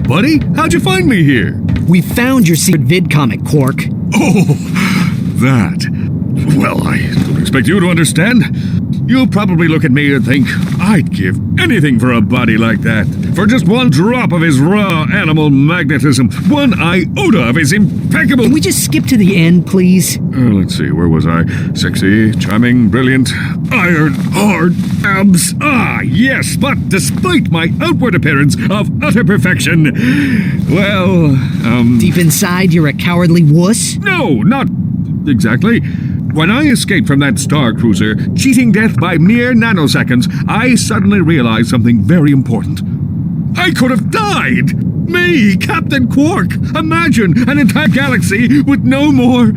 Buddy, how'd you find me here? We found your secret vid comic, Quark. Oh, that. Well, I don't expect you to understand. You'll probably look at me and think, I'd give anything for a body like that. For just one drop of his raw animal magnetism, one iota of his impeccable... Can we just skip to the end, please? Let's see, where was I? Sexy, charming, brilliant, iron, hard, abs. Ah, yes, but despite my outward appearance of utter perfection, well, Deep inside, you're a cowardly wuss? No, not exactly. When I escaped from that star cruiser, cheating death by mere nanoseconds, I suddenly realized something very important. I could have died! Me, Captain Quark! Imagine an entire galaxy with no more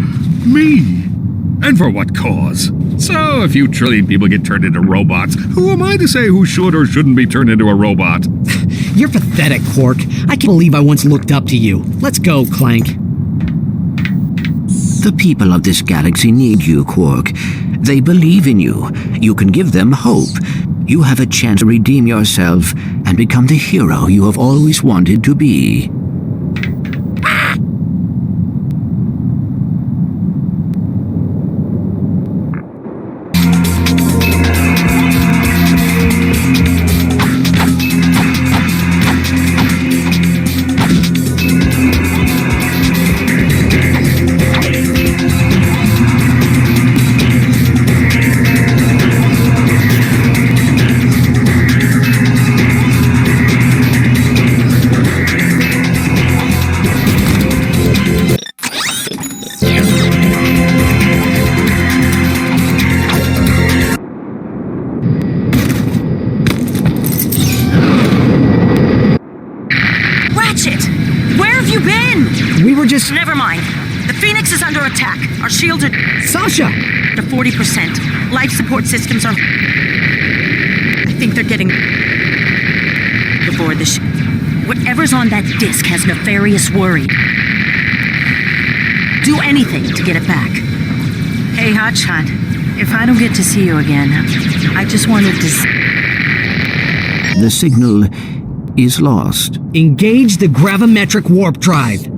me! And for what cause? So, a few trillion people get turned into robots. Who am I to say who should or shouldn't be turned into a robot? You're pathetic, Quark. I can't believe I once looked up to you. Let's go, Clank. The people of this galaxy need you, Quark. They believe in you. You can give them hope. You have a chance to redeem yourself and become the hero you have always wanted to be. Never mind. The Phoenix is under attack. Our shields are... Sasha! ...to 40%. Life support systems are... I think they're getting... aboard the ship. Whatever's on that disk has nefarious worry. Do anything to get it back. Hey, Hotshot. If I don't get to see you again, I just wanted to... The signal is lost. Engage the gravimetric warp drive.